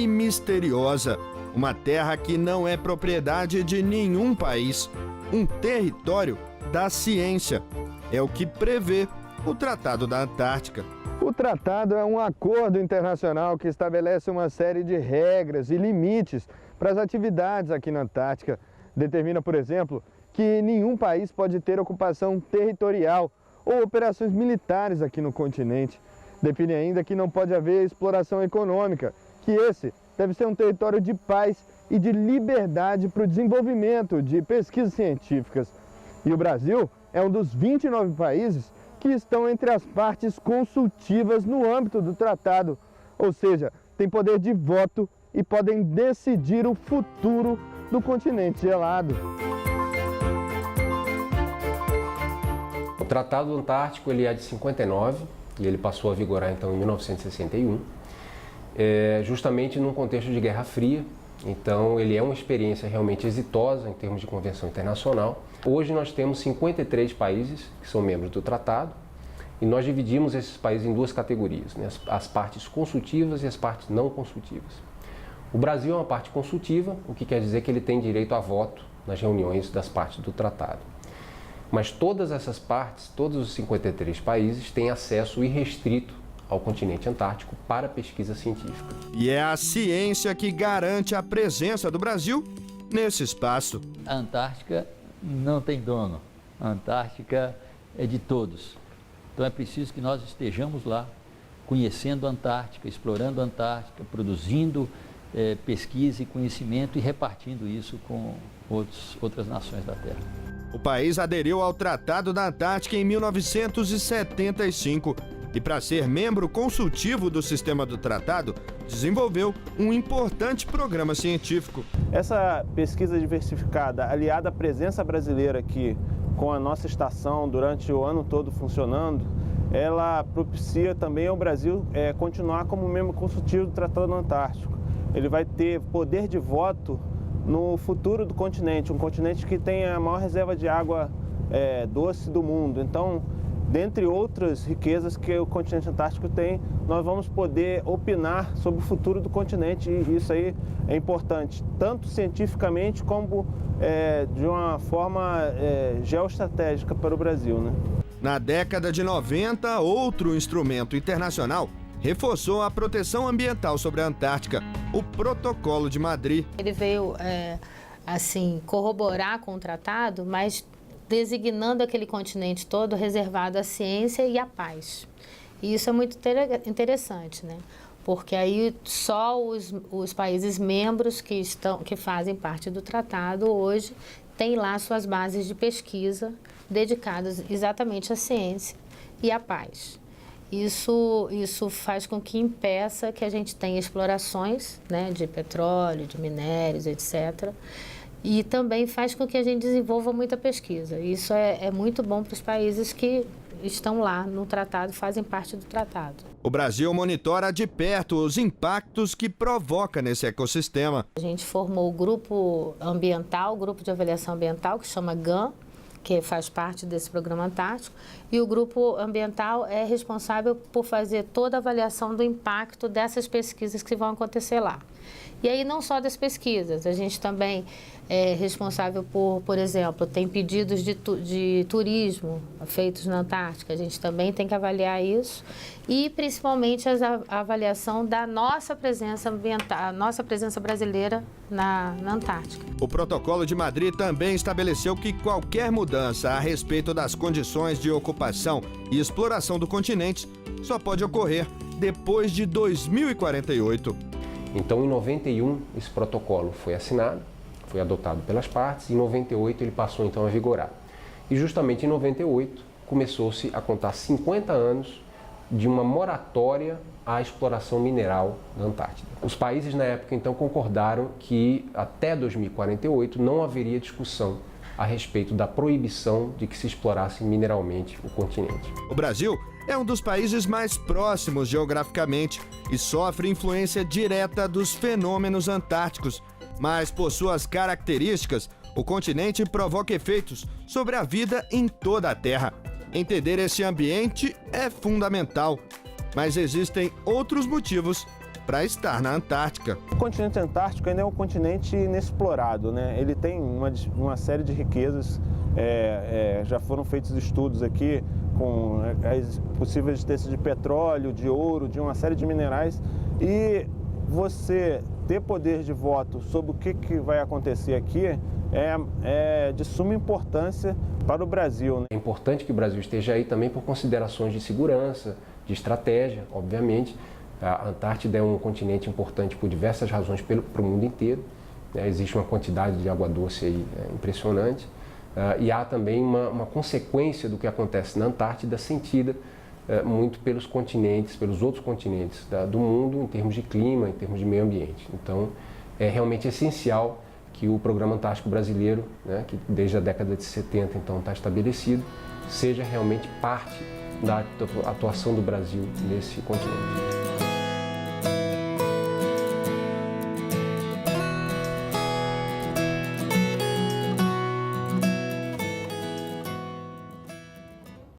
e misteriosa. Uma terra que não é propriedade de nenhum país. Um território da ciência. É o que prevê o Tratado da Antártica. O tratado é um acordo internacional que estabelece uma série de regras e limites para as atividades aqui na Antártica. Determina, por exemplo, que nenhum país pode ter ocupação territorial ou operações militares aqui no continente. Define ainda que não pode haver exploração econômica, que esse deve ser um território de paz e de liberdade para o desenvolvimento de pesquisas científicas. E o Brasil é um dos 29 países que estão entre as partes consultivas no âmbito do tratado, ou seja, tem poder de voto e podem decidir o futuro do continente gelado. O Tratado Antártico ele é de 59 e ele passou a vigorar então em 1961, justamente num contexto de Guerra Fria. Então ele é uma experiência realmente exitosa em termos de convenção internacional. Hoje nós temos 53 países que são membros do tratado e nós dividimos esses países em duas categorias, né? As partes consultivas e as partes não consultivas. O Brasil é uma parte consultiva, o que quer dizer que ele tem direito a voto nas reuniões das partes do tratado. Mas todas essas partes, todos os 53 países, têm acesso irrestrito ao continente antártico para pesquisa científica. E é a ciência que garante a presença do Brasil nesse espaço. A Antártica não tem dono. A Antártica é de todos. Então é preciso que nós estejamos lá, conhecendo a Antártica, explorando a Antártica, produzindo pesquisa e conhecimento e repartindo isso com outras nações da Terra. O país aderiu ao Tratado da Antártica em 1975 e, para ser membro consultivo do sistema do tratado, desenvolveu um importante programa científico. Essa pesquisa diversificada, aliada à presença brasileira aqui, com a nossa estação durante o ano todo funcionando, ela propicia também ao Brasil continuar como membro consultivo do Tratado Antártico. Ele vai ter poder de voto no futuro do continente, um continente que tem a maior reserva de água doce do mundo. Então, dentre outras riquezas que o continente antártico tem, nós vamos poder opinar sobre o futuro do continente e isso aí é importante, tanto cientificamente como de uma forma geoestratégica para o Brasil, né? Na década de 90, outro instrumento internacional reforçou a proteção ambiental sobre a Antártica, o Protocolo de Madrid. Ele veio, corroborar com o tratado, mas designando aquele continente todo reservado à ciência e à paz. E isso é muito interessante, né? Porque aí só os países membros que fazem parte do tratado hoje têm lá suas bases de pesquisa dedicadas exatamente à ciência e à paz. Isso faz com que impeça que a gente tenha explorações, né, de petróleo, de minérios, etc., e também faz com que a gente desenvolva muita pesquisa. Isso é muito bom para os países que estão lá no tratado, fazem parte do tratado. O Brasil monitora de perto os impactos que provoca nesse ecossistema. A gente formou o grupo ambiental, o grupo de avaliação ambiental, que chama GAN, que faz parte desse programa antártico, e o grupo ambiental é responsável por fazer toda a avaliação do impacto dessas pesquisas que vão acontecer lá. E aí não só das pesquisas, a gente também é responsável por exemplo, tem pedidos de turismo feitos na Antártica, a gente também tem que avaliar isso e principalmente a avaliação da nossa presença ambiental, a nossa presença brasileira na Antártica. O Protocolo de Madrid também estabeleceu que qualquer mudança a respeito das condições de ocupação e exploração do continente só pode ocorrer depois de 2048. Então, em 91, esse protocolo foi assinado, foi adotado pelas partes, e em 98 ele passou então a vigorar. E justamente em 98 começou-se a contar 50 anos de uma moratória à exploração mineral da Antártida. Os países na época então concordaram que até 2048 não haveria discussão a respeito da proibição de que se explorasse mineralmente o continente. O Brasil é um dos países mais próximos geograficamente e sofre influência direta dos fenômenos antárticos, mas por suas características, o continente provoca efeitos sobre a vida em toda a Terra. Entender esse ambiente é fundamental, mas existem outros motivos para estar na Antártica. O continente antártico ainda é um continente inexplorado, né? Ele tem uma série de riquezas, já foram feitos estudos aqui com as possíveis existências de petróleo, de ouro, de uma série de minerais, e você ter poder de voto sobre o que vai acontecer aqui é de suma importância para o Brasil, né? É importante que o Brasil esteja aí também por considerações de segurança, de estratégia, obviamente. A Antártida é um continente importante por diversas razões para o mundo inteiro, né? Existe uma quantidade de água doce aí impressionante, e há também uma consequência do que acontece na Antártida sentida muito pelos continentes, pelos outros continentes do mundo em termos de clima, em termos de meio ambiente. Então, é realmente essencial que o Programa Antártico Brasileiro, né, que desde a década de 70 então está estabelecido, seja realmente parte da atuação do Brasil nesse continente.